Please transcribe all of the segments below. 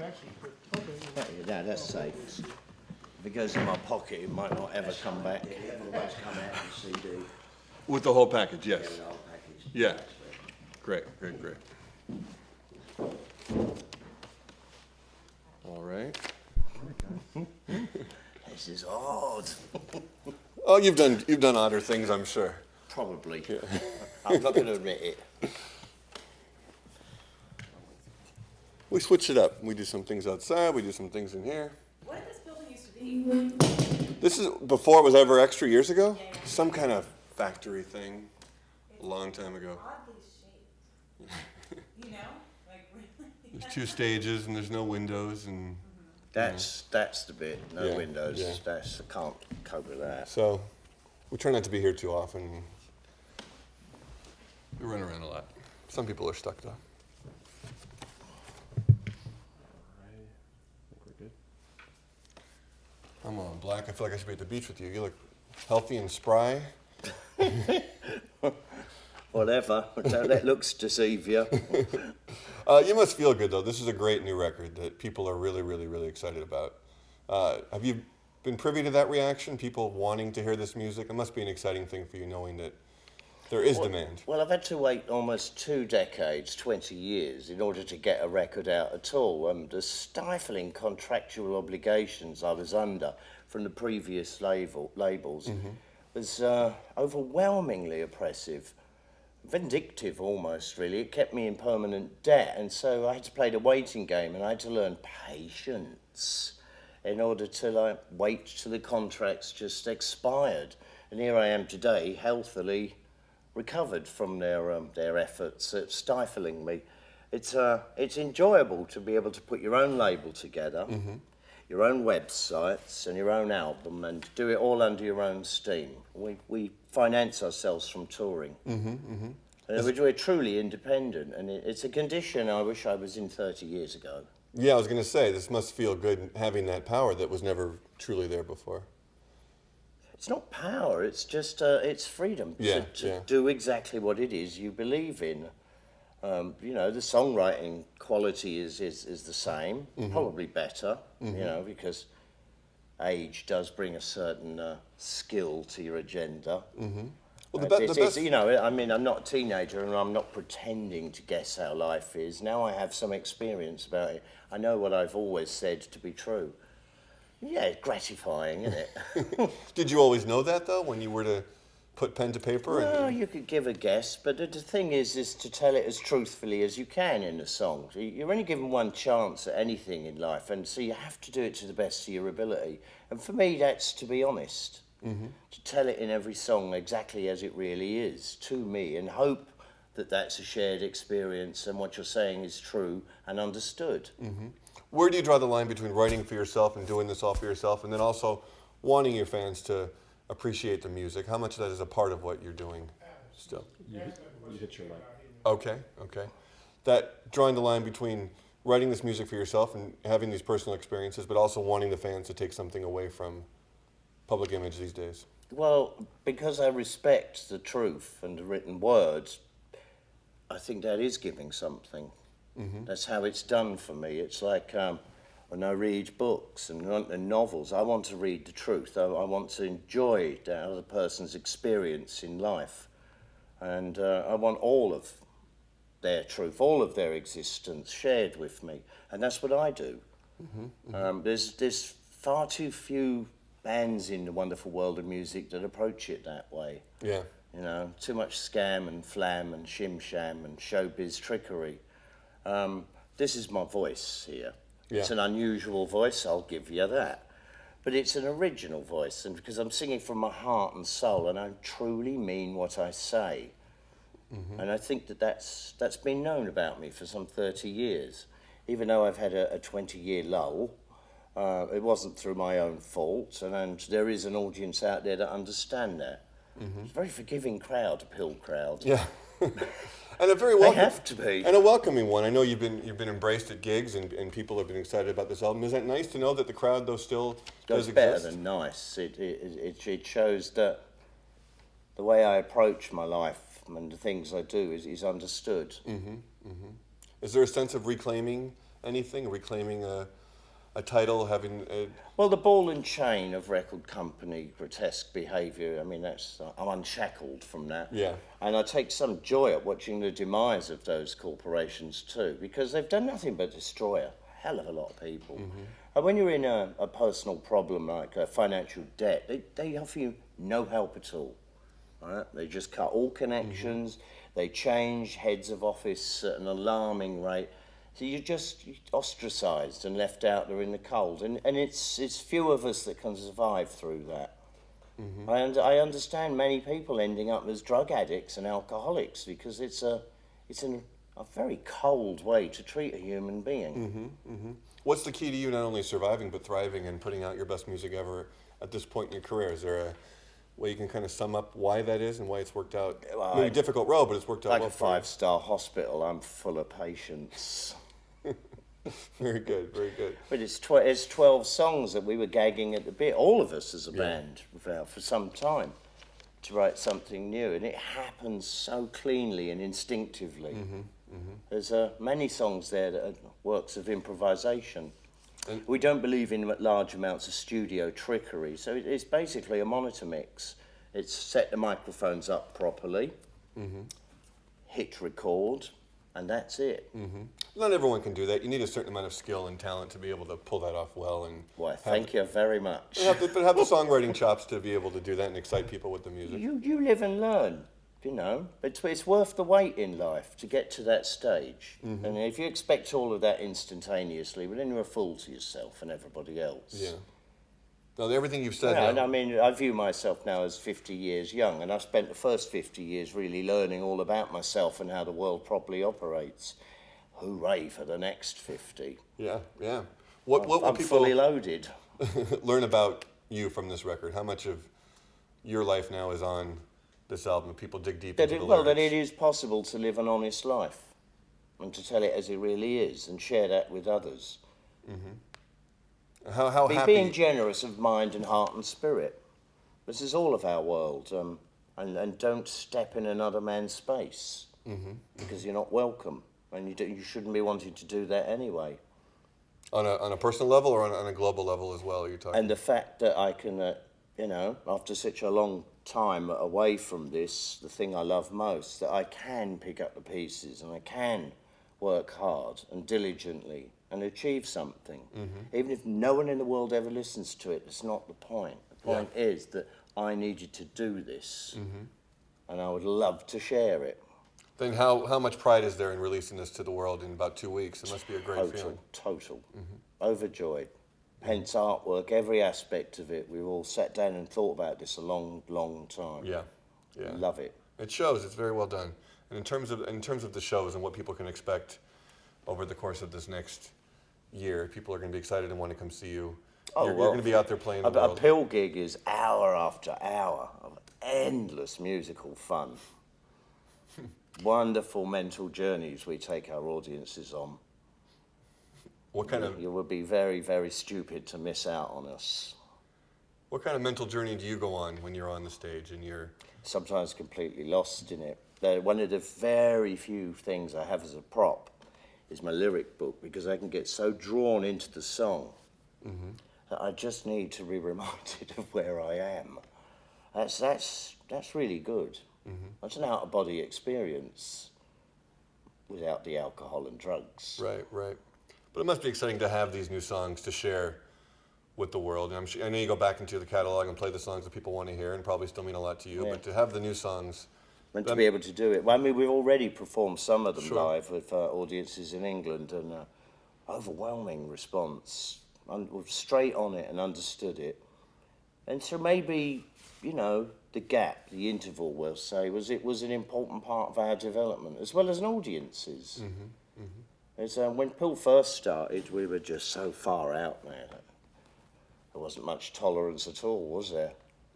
actually, okay. Yeah, that's safe. If it goes in my pocket, it might not ever come back. It will always come out in CD. With the whole package, yes. Yeah, the whole package. Yeah. Great, great, great. All right. This is odd. Oh, you've done odder things, I'm sure. Probably. Yeah. I'm not going to admit it. We switch it up. We do some things outside. We do some things in here. What did this building used to be? This is before it was ever extra years ago? Some kind of factory thing a long time ago. Oddly shaped. You know? Like, really? There's 2 stages and there's no windows and... That's the bit. No Yeah, windows. yeah. I can't cope with that. So we try not to be here too often. We run around a lot. Some people are stuck though. I'm all black. I feel like I should be at the beach with you. You look healthy and spry. Whatever. Don't let looks deceive you. You must feel good though. This is a great new record that people are really, really, really excited about. Have you been privy to that reaction? People wanting to hear this music? It must be an exciting thing for you knowing that there is demand. Well, I've had to wait almost 2 decades, 20 years, in order to get a record out at all. The stifling contractual obligations I was under from the previous labels was overwhelmingly oppressive. Vindictive almost, really. It kept me in permanent debt, and so I had to play the waiting game, and I had to learn patience in order to wait till the contracts just expired. And here I am today, healthily recovered from their efforts at stifling me. It's enjoyable to be able to put your own label together, your own websites and your own album, and do it all under your own steam. We finance ourselves from touring. We're truly independent, and it's a condition I wish I was in 30 years ago. Yeah, I was going to say, this must feel good having that power that was never truly there before. It's not power, it's just it's freedom to do exactly what it is you believe in. You know, the songwriting quality is the same, probably better, you know, because age does bring a certain skill to your agenda. Well, the best... You know, I mean, I'm not a teenager and I'm not pretending to guess how life is. Now I have some experience about it. I know what I've always said to be true. Yeah, it's gratifying, isn't it? Did you always know that, though, when you were to put pen to paper? Well, you could give a guess, but the thing is to tell it as truthfully as you can in a song. You're only given one chance at anything in life, and so you have to do it to the best of your ability. And for me, that's to be honest. To tell it in every song exactly as it really is, to me, and hope that that's a shared experience and what you're saying is true and understood. Where do you draw the line between writing for yourself and doing this all for yourself, and then also wanting your fans to appreciate the music? How much of that is a part of what you're doing still? You hit your line. Okay, okay. That drawing the line between writing this music for yourself and having these personal experiences, but also wanting the fans to take something away from Public Image these days. Well, because I respect the truth and the written words, I think that is giving something. That's how it's done for me. It's like when I read books and novels, I want to read the truth. I want to enjoy the other person's experience in life. And I want all of their truth, all of their existence shared with me. And that's what I do. There's far too few bands in the wonderful world of music that approach it that way. Yeah. You know, too much scam and flam and shim-sham and showbiz trickery. This is my voice here. Yeah. It's an unusual voice, I'll give you that. But it's an original voice, and because I'm singing from my heart and soul, and I truly mean what I say. And I think that's been known about me for some 30 years. Even though I've had a 20-year lull, it wasn't through my own fault, and there is an audience out there that understand that. It's a very forgiving crowd, a P.I.L crowd. Yeah. And a very They have to be. And a welcoming one. I know you've been embraced at gigs and people have been excited about this album. Is that nice to know that the crowd though still does exist? Better than nice. It shows that the way I approach my life and the things I do is understood. Is there a sense of reclaiming anything, reclaiming a title, having a... Well, the ball and chain of record company grotesque behaviour, I mean, I'm unshackled from that. Yeah. And I take some joy at watching the demise of those corporations too, because they've done nothing but destroy a hell of a lot of people. And when you're in a personal problem like financial debt, they offer you no help at all. Right? They just cut all connections, they change heads of office at an alarming rate. So you're just ostracised and left out there in the cold. And it's few of us that can survive through that. I understand many people ending up as drug addicts and alcoholics because it's a very cold way to treat a human being. What's the key to you not only surviving but thriving and putting out your best music ever at this point in your career? Is there a way you can kind of sum up why that is and why it's worked out? Well, Maybe a difficult road, but it's worked out Like well a for you. 5-star hospital, I'm full of patience. Very good, very good. But it's 12 songs that we were gagging at the bit, all of us as a band, for some time, to write something new. And it happens so cleanly and instinctively. There's many songs there that are works of improvisation. And we don't believe in large amounts of studio trickery, so it's basically a monitor mix. It's set the microphones up properly, hit record, and that's it. not everyone can do that. You need a certain amount of skill and talent to be able to pull that off well. And Why, thank you very much. have the songwriting chops to be able to do that and excite people with the music. You live and learn, you know. It's worth the wait in life to get to that stage. And if you expect all of that instantaneously, well, then you're a fool to yourself and everybody else. Yeah. No, everything you've said. Yeah, and I mean, I view myself now as 50 years young, and I've spent the first 50 years really learning all about myself and how the world properly operates. Hooray for the next 50. Yeah, yeah. What will I'm people fully loaded. learn about you from this record? How much of your life now is on this album? People dig deep into the lyrics. That it is possible to live an honest life and to tell it as it really is and share that with others. How happy... Being generous of mind and heart and spirit. This is all of our world. And don't step in another man's space because you're not welcome. And you shouldn't be wanting to do that anyway. On a personal level or on a global level as well, are you talking? And the fact that I can, you know, after such a long time away from this, the thing I love most, that I can pick up the pieces and I can work hard and diligently and achieve something. Even if no one in the world ever listens to it, that's not the point. The point is that I needed to do this and I would love to share it. Then how much pride is there in releasing this to the world in about 2 weeks? It must be a great feeling. Total. Overjoyed. Hence artwork, every aspect of it. We've all sat down and thought about this a long, long time. Yeah, yeah. Love it. It shows. It's very well done. And in terms of the shows and what people can expect over the course of this next year, people are going to be excited and want to come see you. You're going to be out there playing the world. A P.I.L gig is hour after hour of endless musical fun. Wonderful mental journeys we take our audiences on. What kind of... You would be very, very stupid to miss out on us. What kind of mental journey do you go on when you're on the stage and you're... Sometimes completely lost in it. One of the very few things I have as a prop is my lyric book, because I can get so drawn into the song that I just need to be reminded of where I am. That's really good. That's an out-of-body experience without the alcohol and drugs. Right, right. But it must be exciting to have these new songs to share with the world. And I know you go back into the catalog and play the songs that people want to hear and probably still mean a lot to you, but to have the new songs... And to be able to do it. Well, I mean, we've already performed some of them live with audiences in England, and overwhelming response. We've straight on it and understood it. And so maybe, you know, the gap, the interval, we'll say, was an important part of our development, as well as an audience's. When P.I.L first started, we were just so far out there. There wasn't much tolerance at all, was there?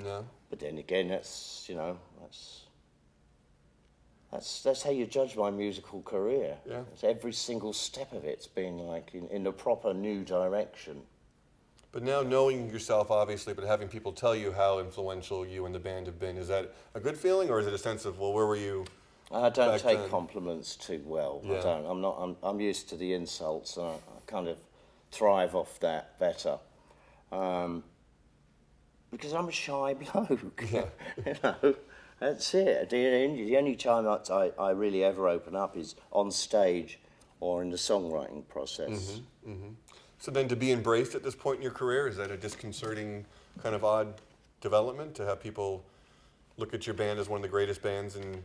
No. But then again, that's how you judge my musical career. Yeah. Every single step of it's been like in a proper new direction. But now knowing yourself, obviously, but having people tell you how influential you and the band have been, is that a good feeling, or is it a sense of, well, where were you I don't back take then. compliments too well. Yeah. I don't. I'm not. I'm used to the insults, and I kind of thrive off that better. Because I'm a shy bloke. Yeah. You know, that's it. The only time I really ever open up is on stage or in the songwriting process. So then to be embraced at this point in your career, is that a disconcerting kind of odd development to have people look at your band as one of the greatest bands in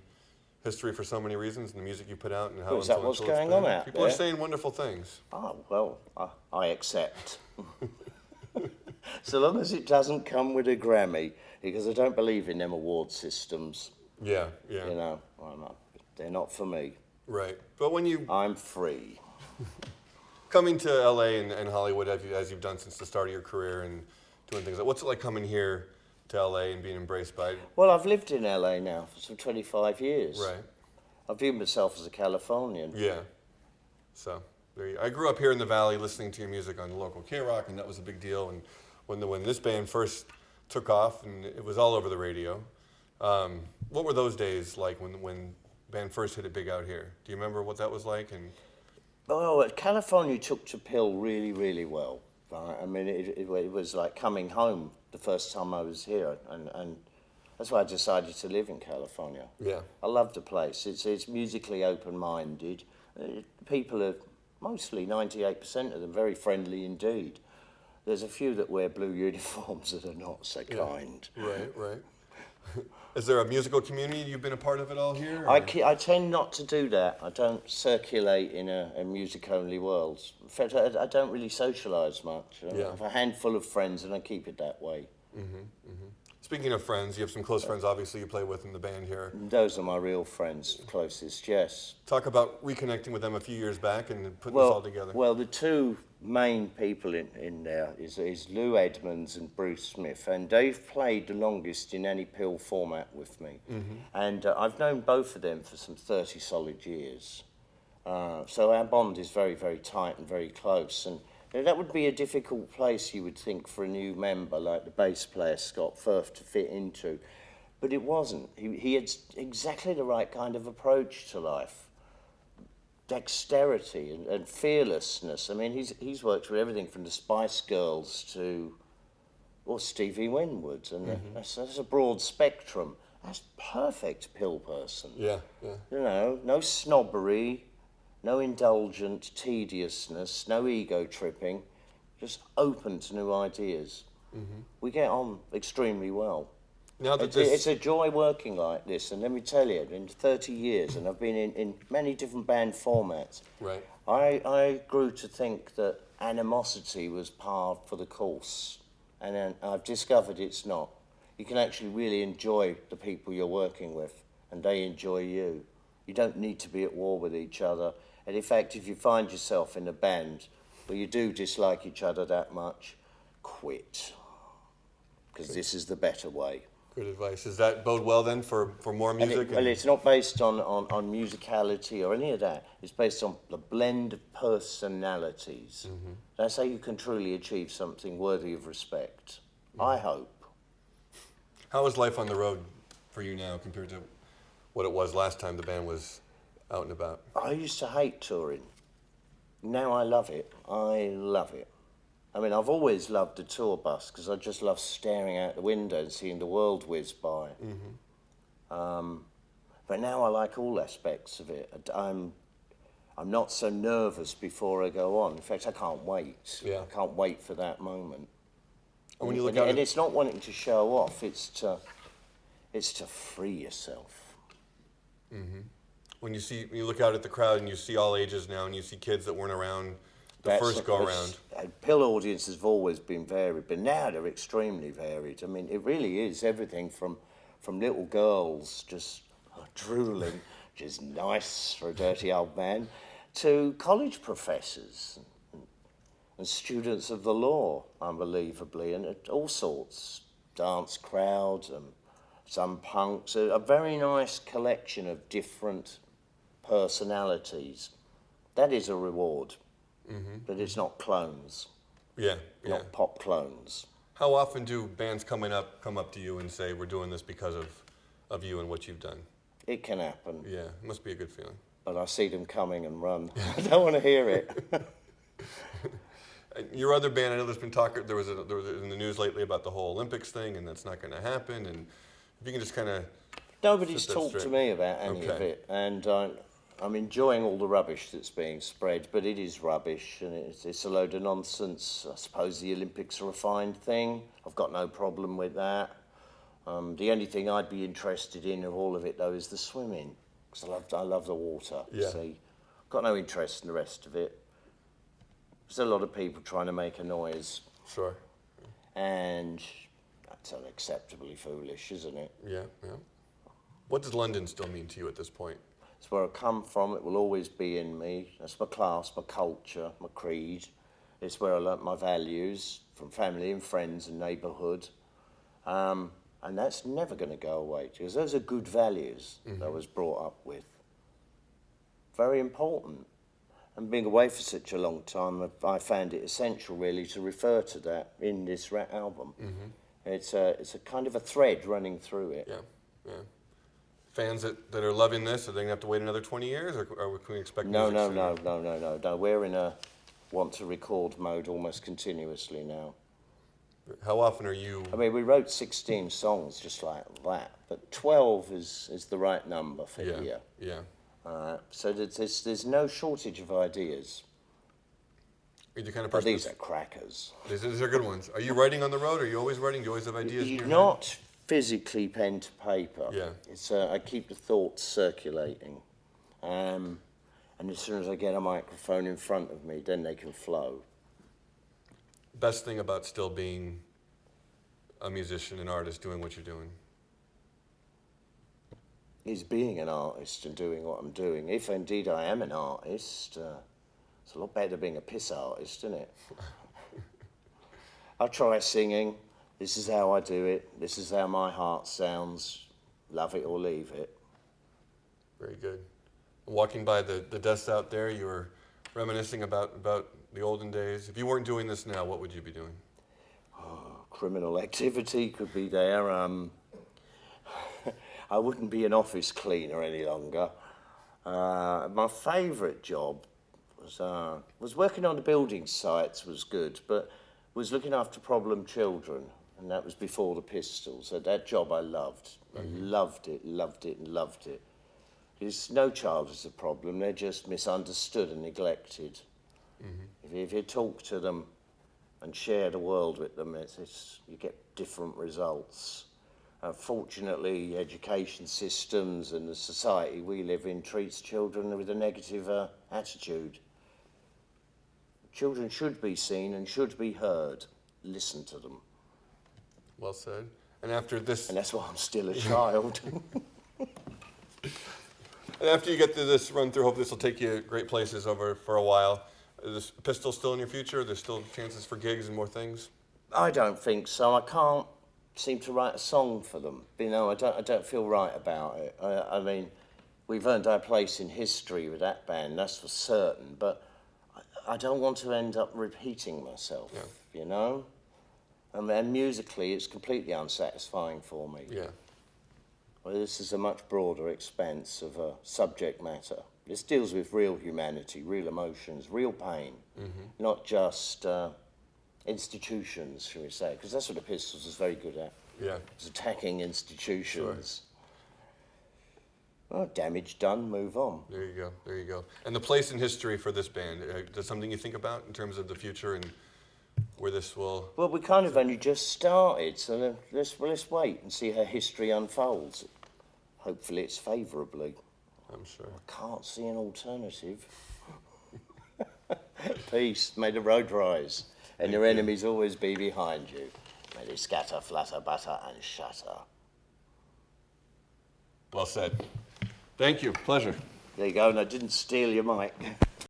history for so many reasons, and the music you put out and how Well, is that what's influential it's going on been? out People there? are saying wonderful things. Oh, well, I accept. So long as it doesn't come with a Grammy, because I don't believe in them award systems. Yeah, yeah. You know, they're not for me. Right. But when you I'm free. coming to LA and Hollywood as you've done since the start of your career and doing things like, what's it like coming here to LA and being embraced by? Well, I've lived in LA now for some 25 years. Right. I view myself as a Californian. Yeah. So I grew up here in the Valley listening to your music on the local K-Rock, and that was a big deal. And when this band first took off and it was all over the radio, what were those days like when band first hit it big out here? Do you remember what that was like? And Oh, California took to P.I.L really, really well. Right? I mean, it was like coming home the first time I was here, and that's why I decided to live in California. yeah, I love the place. It's musically open-minded. People are mostly 98% of them very friendly indeed. There's a few that wear blue uniforms that are not so kind. right. Is there a musical community you've been a part of at all here? or- I tend not to do that. I don't circulate in a music-only world. In fact, I don't really socialise much. I Yeah. have a handful of friends and I keep it that way. Speaking of friends, you have some close friends obviously you play with in the band here. Those are my real friends, closest, yes. Talk about reconnecting with them a few years back and putting this all together. Well, the two main people in there is Lou Edmonds and Bruce Smith, and they've played the longest in any P.I.L format with me. And I've known both of them for some 30 solid years. So our bond is very, very tight and very close. And that would be a difficult place, you would think, for a new member like the bass player Scott Firth to fit into. But it wasn't. He had exactly the right kind of approach to life. Dexterity and fearlessness. I mean, he's worked with everything from the Spice Girls to Stevie Winwood, and that's a broad spectrum. That's perfect P.I.L person. Yeah. You know, no snobbery, no indulgent tediousness, no ego tripping, just open to new ideas. We get on extremely well. Now that It's a joy working like this, and let me tell you, in 30 years, and I've been in many different band formats, right. I grew to think that animosity was par for the course, and then I've discovered it's not. You can actually really enjoy the people you're working with, and they enjoy you. You don't need to be at war with each other, and in fact, if you find yourself in a band where you do dislike each other that much, quit, because this is the better way. Good advice. Does that bode well then for more music? Well, it's not based on musicality or any of that. It's based on the blend of personalities. That's how you can truly achieve something worthy of respect. I hope. How is life on the road for you now compared to what it was last time the band was out and about? I used to hate touring. Now I love it. I love it. I mean, I've always loved the tour bus because I just love staring out the window and seeing the world whiz by. But now I like all aspects of it. I'm not so nervous before I go on. In fact, I can't wait. Yeah. I can't wait for that moment. And when you look and, out and at- it's not wanting to show off. It's to free yourself. When you look out at the crowd and you see all ages now and you see kids that weren't around the first go around. P.I.L audiences have always been varied, but now they're extremely varied. I mean, it really is everything from little girls just drooling, which is nice for a dirty old man, to college professors and students of the law, unbelievably, and all sorts, dance crowds and some punks, a very nice collection of different personalities. That is a reward. But it's not clones, Yeah. not pop clones. How often do bands come up to you and say, we're doing this because of you and what you've done? It can happen. Yeah, it must be a good feeling. But I see them coming and run. I don't want to hear it. Your other band, I know there's been talk. There was in the news lately about the whole Olympics thing, and that's not going to happen. And if you can just kind of Nobody's talked to me about any of Okay. it, and I'm enjoying all the rubbish that's being spread, but it is rubbish, and it's a load of nonsense. I suppose the Olympics are a fine thing. I've got no problem with that. The only thing I'd be interested in of all of it, though, is the swimming, because I love the water. Yeah. See, got no interest in the rest of it. There's a lot of people trying to make a noise, Sure. and that's unacceptably foolish, isn't it? Yeah, yeah. What does London still mean to you at this point? It's where I come from. It will always be in me. That's my class, my culture, my creed. It's where I learnt my values from family and friends and neighbourhood. And that's never going to go away, because those are good values that I was brought up with. Very important. And being away for such a long time, I found it essential, really, to refer to that in this album. It's a kind of a thread running through it. Yeah, yeah. Fans that are loving this, are they going to have to wait another 20 years, or can we expect No, music sooner? no. We're in a want-to-record mode almost continuously now. How often are you... I mean, we wrote 16 songs just like that, but 12 is the right number for here. Yeah. So there's no shortage of ideas. Are you the kind of But person... these are crackers. These are good ones. Are you writing on the road? Are you always writing? Do you always have ideas in your head? Not physically pen to paper. Yeah. It's I keep the thoughts circulating. And as soon as I get a microphone in front of me, then they can flow. Best thing about still being a musician, an artist, doing what you're doing? Is being an artist and doing what I'm doing. If indeed I am an artist, it's a lot better being a piss artist, isn't it? I try singing. This is how I do it. This is how my heart sounds. Love it or leave it. Very good. Walking by the desk out there, you were reminiscing about the olden days. If you weren't doing this now, what would you be doing? Criminal activity could be there. I wouldn't be an office cleaner any longer. My favourite job was working on the building sites, was good, but was looking after problem children, and that was before the Pistols. So that job I loved. I loved it. Because no child is a problem, they're just misunderstood and neglected. If you talk to them and share the world with them, you get different results. Fortunately, education systems and the society we live in treats children with a negative attitude. Children should be seen and should be heard. Listen to them. Well said. And after this... And that's why I'm still a child. And after you get through this run through, hope this will take you great places over for a while. Is Pistol still in your future? Are there still chances for gigs and more things? I don't think so. I can't seem to write a song for them. You know, I don't feel right about it. I mean, we've earned our place in history with that band, that's for certain, but I don't want to end up repeating myself, you know? And musically, it's completely unsatisfying for me. Yeah. Well, this is a much broader expanse of subject matter. This deals with real humanity, real emotions, real pain, not just institutions, shall we say, because that's what the Pistols is very good at. Yeah. It's attacking institutions. Oh, damage done, move on. There you go. And the place in history for this band, is that something you think about in terms of the future and where this will... Well, we kind of only just started, so let's wait and see how history unfolds. Hopefully it's favourably. I'm sure. I can't see an alternative. Peace, may the road rise, and your enemies always be behind you. May they scatter, flutter, butter, and shatter. Well said. Thank you. Pleasure. There you go, and I didn't steal your mic.